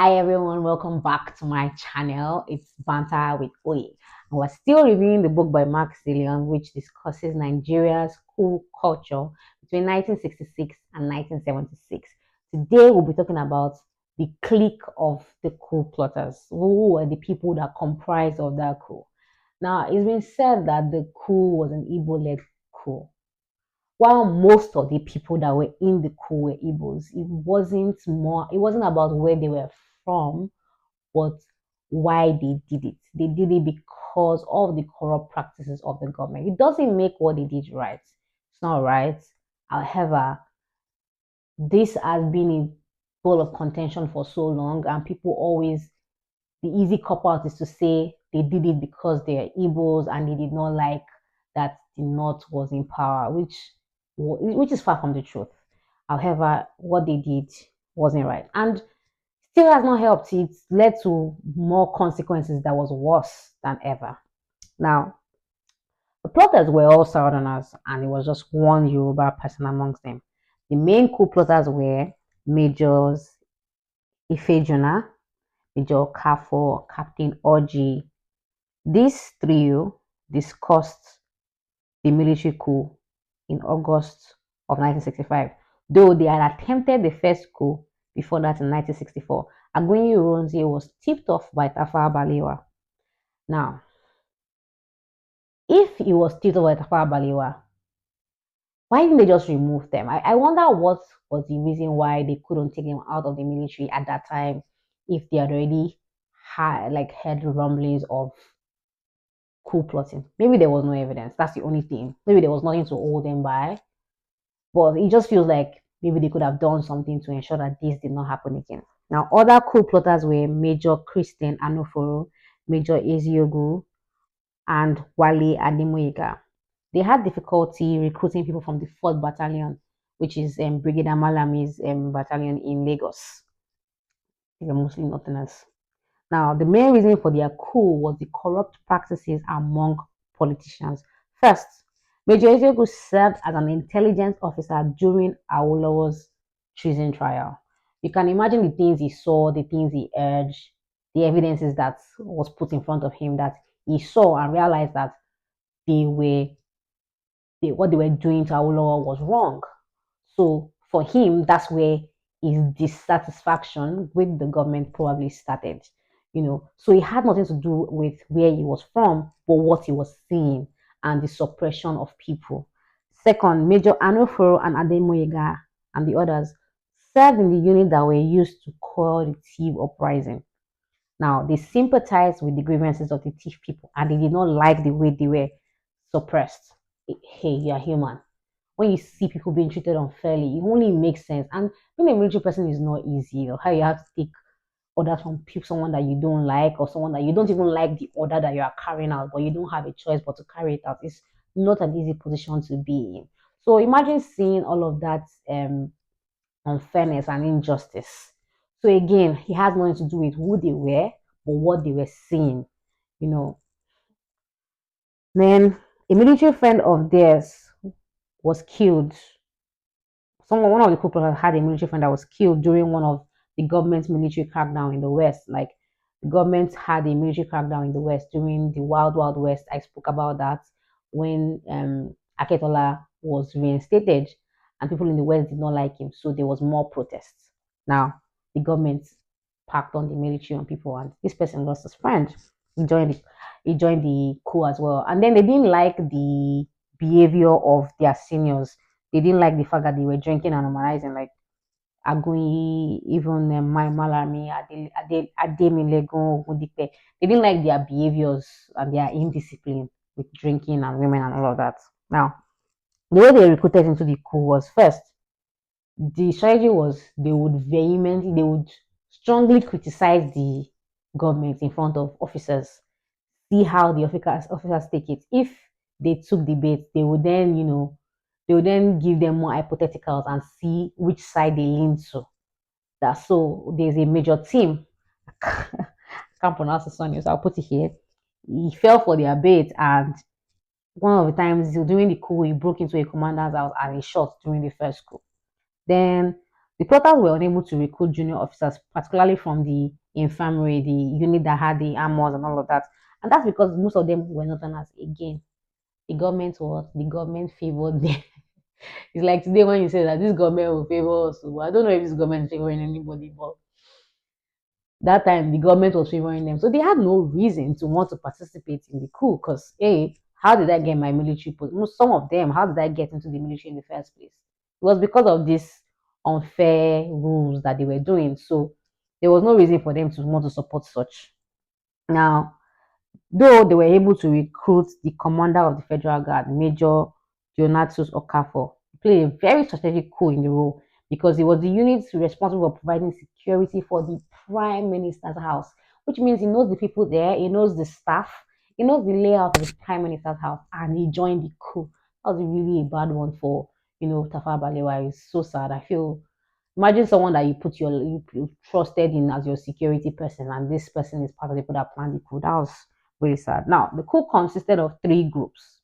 Hi everyone, welcome back to my channel. It's Banter with Oye. And we're still reviewing the book by Mark Zillion, which discusses Nigeria's coup culture between 1966 and 1976. Today we'll be talking about the clique of the coup plotters. Who were the people that comprised of that coup? Now, it's been said that the coup was an Igbo-led coup. While most of the people that were in the coup were Igbos, it wasn't about where they were from, but why they did it. They did it because of the corrupt practices of the government. It doesn't make what they did right. It's not right. However, this has been a ball of contention for so long, and people always, the easy cop out is to say they did it because they are Igbos and they did not like that the North was in power, which is far from the truth. However, what they did wasn't right, and still has not helped. It led to more consequences that was worse than ever. Now, the plotters were all Southerners, and it was just one Yoruba person amongst them. The main coup plotters were Majors Ifejuna, Major Kafo, Captain Oji. This trio discussed the military coup in August of 1965, though they had attempted the first coup before that in 1964. Aguiyi Ironsi was tipped off by Tafawa Balewa. Now, if he was tipped off by Tafawa Balewa, why didn't they just remove them? I wonder what was the reason why they couldn't take them out of the military at that time if they had already had like heard rumblings of coup plotting. Maybe there was no evidence. That's the only thing. Maybe there was nothing to hold them by. But it just feels like maybe they could have done something to ensure that this did not happen again. Now, other coup plotters were Major Christian Anoforo, Major Eziogu, and Wale Ademoyega. They had difficulty recruiting people from the 4th Battalion, which is Brigadier Malami's battalion in Lagos. They're mostly Northerners. Now, the main reason for their coup was the corrupt practices among politicians. First, Major Eziogu served as an intelligence officer during Awolowo's treason trial. You can imagine the things he saw, the things he heard, the evidences that was put in front of him that he saw and realized that they were what they were doing to Awolowo was wrong. So for him, that's where his dissatisfaction with the government probably started. So it had nothing to do with where he was from, but what he was seeing and the suppression of people. Second, Major Anoforo and Ademoyega and the others served in the unit that were used to quell the thief uprising. Now, they sympathized with the grievances of the thief people and they did not like the way they were suppressed. Hey, you're human. When you see people being treated unfairly, it only makes sense. And being a military person is not easy. How you have to take orders from people, someone that you don't like, or someone that you don't even like the order that you are carrying out, but you don't have a choice but to carry it out. It's not an easy position to be in. So imagine seeing all of that unfairness and injustice. So again, it has nothing to do with who they were, but what they were seeing. You know, then a military friend of theirs was killed. One of the people had a military friend that was killed during one of the government's military crackdown in the West. Like the government had a military crackdown in the West during the Wild Wild West. I spoke about that when Aketola was reinstated, and people in the West did not like him, so there was more protests. Now the government packed on the military on people, and this person lost his friend. He joined the coup as well, and then they didn't like the behavior of their seniors. They didn't like the fact that they were drinking and normalizing, like Agunyi, even my Malami, Ademilegun, Ogundipe. They didn't like their behaviors and their indiscipline with drinking and women and all of that. Now, the way they recruited into the coup was first, the strategy was they would strongly criticize the government in front of officers, see how the officers take it. If they took the bait, they would then give them more hypotheticals and see which side they lean to. That so there's a major team. I can't pronounce the surname, so I'll put it here. He fell for their bait, and one of the times during the coup, he broke into a commander's house and he shot during the first coup. Then The plotters were unable to recruit junior officers, particularly from the infirmary, the unit that had the armors and all of that. And that's because most of them were northerners. Again, the government favored them. It's like today when you say that this government will favor us. Well, I don't know if this government is favoring anybody, but that time the government was favoring them. So they had no reason to want to participate in the coup because, hey, how did I get my military post? Some of them, how did I get into the military in the first place? It was because of these unfair rules that they were doing. So there was no reason for them to want to support such. Now, though they were able to recruit the commander of the Federal Guard, Major Donatus Okafor, he played a very strategic role in the role because he was the unit responsible for providing security for the Prime Minister's house, which means he knows the people there, he knows the staff, he knows the layout of the Prime Minister's house, and he joined the coup. That was really a bad one for Tafa Balewa. It's so sad. I feel imagine someone that you trusted in as your security person, and this person is part of the people that planned the coup. That was really sad. Now, the coup consisted of three groups.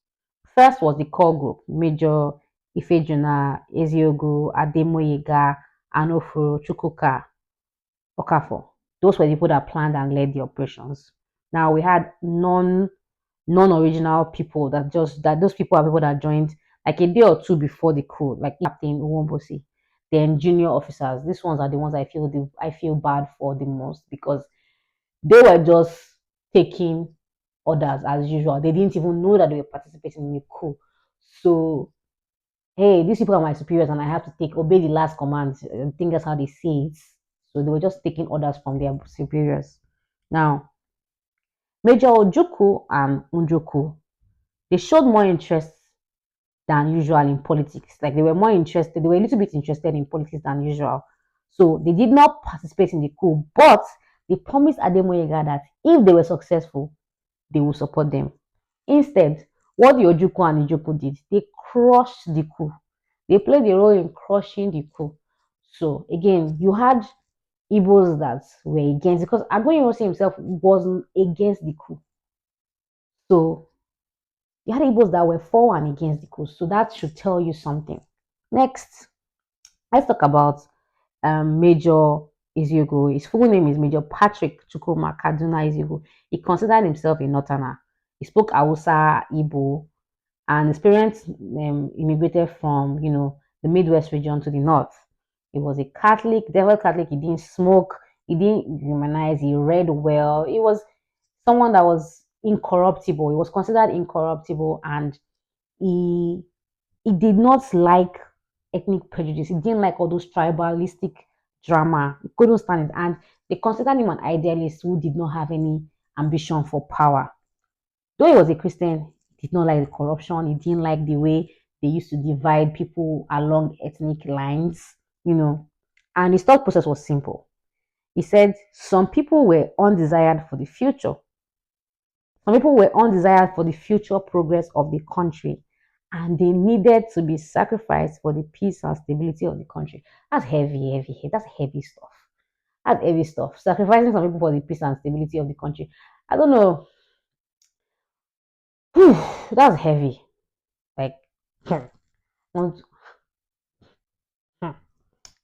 First was the core group, Major Ifejuna, Eziogu, Ademoyega, Anofuru, Chukwuka, Okafor. Those were the people that planned and led the operations. Now we had non-original people that those people are people that joined like a day or two before the coup, like Captain Uwombosi. Then junior officers. These ones are the ones I feel bad for the most because they were just taking orders as usual. They didn't even know that they were participating in the coup. So, hey, these people are my superiors and I have to obey the last command. I think that's how they say it. So they were just taking orders from their superiors. Now, Major Ojuku and Unjoku, they showed more interest than usual in politics. Like they were a little bit interested in politics than usual. So they did not participate in the coup, but they promised Ademoyega that if they were successful, they will support them. Instead, what the Ojuku and Ijoku did, they crushed the coup. They played a role in crushing the coup. So again, you had Igbos that were against because Agboyi himself wasn't against the coup. So you had Igbos that were for and against the coup. So that should tell you something. Next, let's talk about Major Iziogo. His full name is Major Patrick Chukwuma Kaduna Iziogo. He considered himself a Northerner. He spoke Hausa, Igbo, and his parents immigrated from, the Midwest region to the north. He was a Catholic, devout Catholic. He didn't smoke. He didn't humanize. He read well. He was someone that was incorruptible. He was considered incorruptible, and he he did not like ethnic prejudice. He didn't like all those tribalistic drama. He couldn't stand it. And they considered him an idealist who did not have any ambition for power. Though he was a Christian, he did not like the corruption. He didn't like the way they used to divide people along ethnic lines. And his thought process was simple. He said some people were undesired for the future. Some people were undesired for the future progress of the country, and they needed to be sacrificed for the peace and stability of the country. That's heavy, heavy, that's heavy stuff. That's heavy stuff. Sacrificing some people for the peace and stability of the country. I don't know. Whew, that's heavy. Like,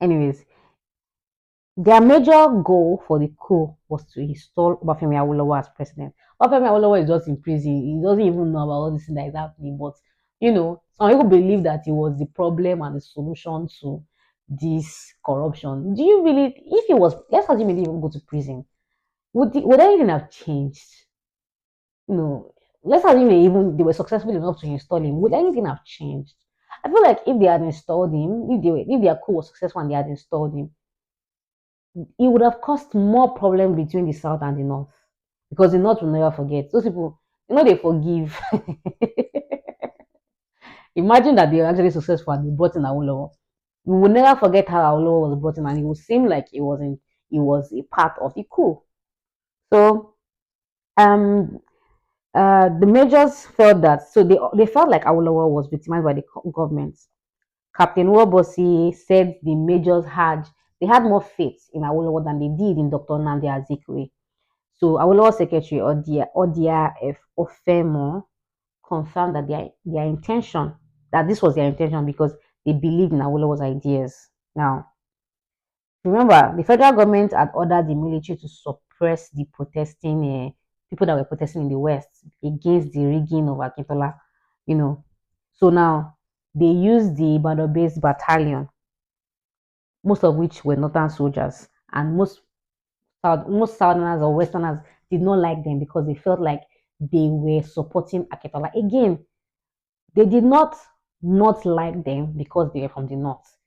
anyways, their major goal for the coup was to install Obafemi Awolowo as president. Obafemi Awolowo is just in prison. He doesn't even know about all this thing that is happening. But some people believe that he was the problem and the solution to this corruption. Do you really? If he was, let's assume he didn't even go to prison. Would anything have changed? Let's assume they were successful enough to install him. Would anything have changed? I feel like if they had installed him, if their coup was successful and they had installed him, it would have caused more problem between the south and the north because the north will never forget. Those people, they forgive. Imagine that they were actually successful and they brought in Awolowo. We will never forget how Awolowo was brought in, and it would seem like it was a part of the coup. So, um, the majors felt that they felt like Awolowo was victimized by the government. Captain Wobosi said the majors had more faith in Awolowo than they did in Dr. Nnamdi Azikiwe. So Awolowo secretary Odia F. Ofemo confirmed that that this was their intention because they believed in Awolowo's ideas. Now, Remember, the federal government had ordered the military to suppress the protesting people that were protesting in the West against the rigging of Akintola, you know. So now they used the Ibadan-based battalion, most of which were northern soldiers, and most southerners or westerners did not like them because they felt like they were supporting Akintola. Again, they did not like them because they were from the north.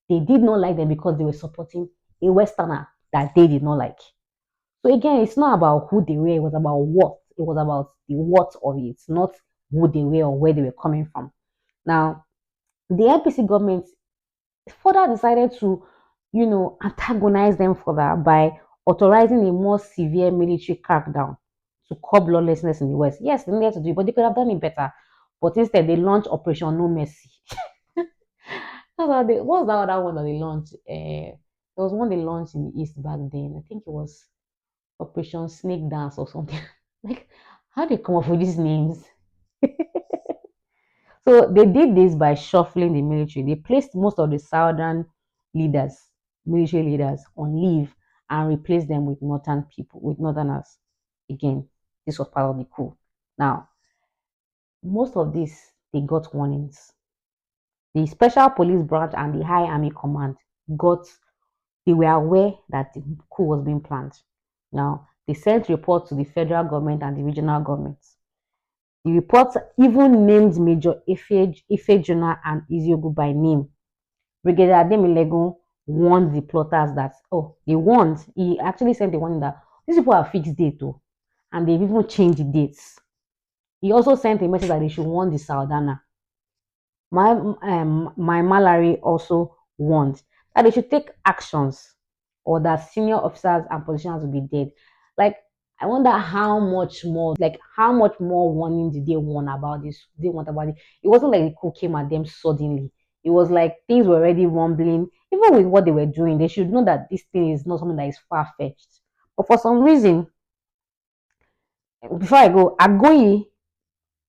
They did not like them because they were supporting a westerner that they did not like. So again, it's not about who they were, it was about what. It was about the what of it, not who they were or where they were coming from. Now, the NPC government further decided to, antagonize them further by authorizing a more severe military crackdown to curb lawlessness in the West. Yes, they needed to do it, but they could have done it better. But instead, they launched Operation No Mercy. That's how they, what's that other one that they launched? There was one they launched in the East back then. I think it was Operation Snake Dance or something. Like, how they come up with these names? So they did this by shuffling the military. They placed most of the southern leaders, military leaders, on leave and replaced them with northern people, with northerners. Again, this was part of the coup. Now, most of this they got warnings. The special police branch and the high army command got they were aware that the coup was being planned. Now, they sent reports to the federal government and the regional governments. The reports even named Major Ifejuna and Iziogu by name. Brigadier Ademilegun warned the plotters that, he actually sent a warning that these people are fixed date too, and they've even changed the dates. He also sent a message that they should warn the Saldana. My Mallory also warned that they should take actions or that senior officers and politicians will be dead. Like, I wonder how much more, warning did they want about this? They want about it. It wasn't like the coup came at them suddenly. It was like things were already rumbling. Even with what they were doing, they should know that this thing is not something that is far fetched. But for some reason, before I go, Agoyi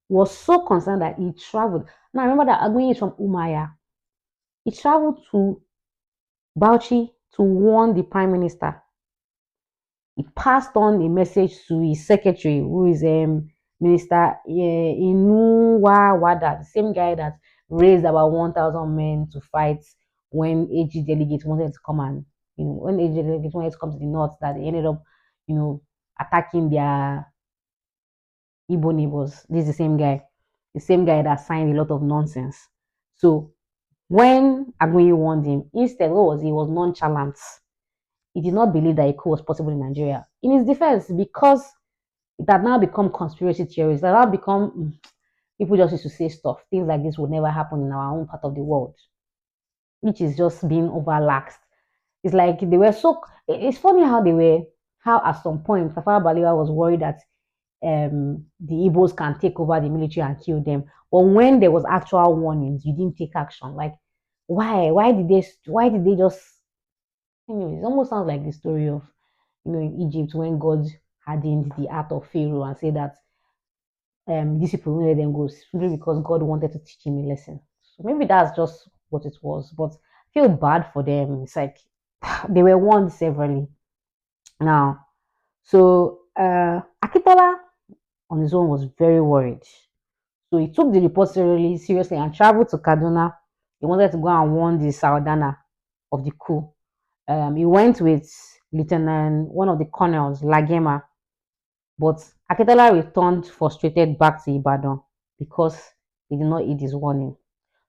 was so concerned that he traveled. Now remember that Agoyi is from Umaya. He traveled to Bauchi to warn the prime minister. He passed on a message to his secretary, who is Minister Inuwa Wada, the same guy that raised about 1,000 men to fight when AG delegates wanted to come and, when AG delegates wanted to come to the north, that they ended up, attacking their Igbo neighbors. This is the same guy that signed a lot of nonsense. So when Agoye warned him, instead, what was he? Was nonchalant. He did not believe that a coup was possible in Nigeria. In his defense, because it had now become conspiracy theories, it had now become people just used to say stuff. Things like this would never happen in our own part of the world, which is just being overlaxed. It's like they were so. It's funny how at some point Tafawa Balewa was worried that the Igbos can take over the military and kill them. But when there was actual warnings, you didn't take action. Like, why? Why did they just? Anyways, it almost sounds like the story of, in Egypt when God hardened the heart of Pharaoh and said that these people won't let them go simply because God wanted to teach him a lesson. So maybe that's just what it was. But I feel bad for them. It's like they were warned severally. Now, so Akitola on his own was very worried. So he took the report really seriously and traveled to Kaduna. He wanted to go and warn the Saldana of the coup. He went with one of the colonels, Lagema, but Akitola returned frustrated back to Ibadan because he did not heed his warning.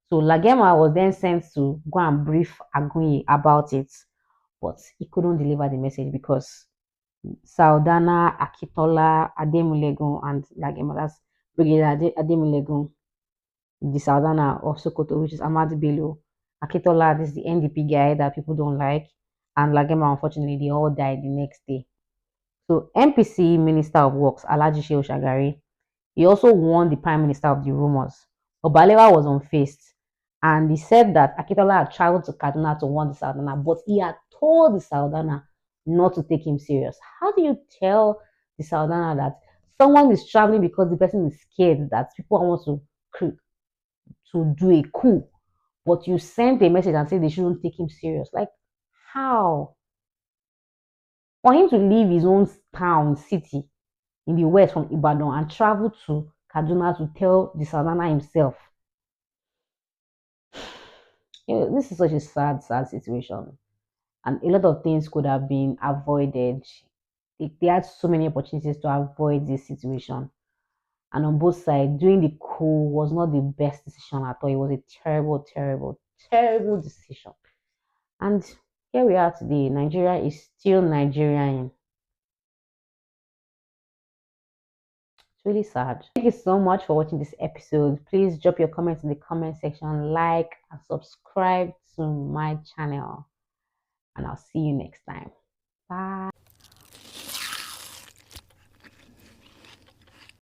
So Lagema was then sent to go and brief Agunyi about it, but he couldn't deliver the message because Saldana, Akitola, Ademulegun, and Lagema, that's Brigadier Ademulegun, the Saldana of Sokoto, which is Ahmad Bello. Akitola, this is the NDP guy that people don't like, and Lagema, unfortunately, they all died the next day. So MPC Minister of Works, Alhaji Shehu Shagari, he also warned the Prime Minister of the rumors. But Balewa was unfazed, and he said that Akitola had traveled to Kaduna to warn the Saldana, but he had told the Saldana not to take him serious. How do you tell the Saldana that someone is traveling because the person is scared that people want to do a coup, but you sent a message and said they shouldn't take him serious? Like, How? For him to leave his own town, city in the west from Ibadan and travel to Kaduna to tell the Savannah himself. This is such a sad situation. And a lot of things could have been avoided. They had so many opportunities to avoid this situation. And on both sides, doing the coup was not the best decision at all. It was a terrible, terrible, terrible decision. And here we are today. Nigeria is still Nigerian. It's really sad. Thank you so much for watching this episode. Please drop your comments in the comment section, like and subscribe to my channel. And I'll see you next time. Bye.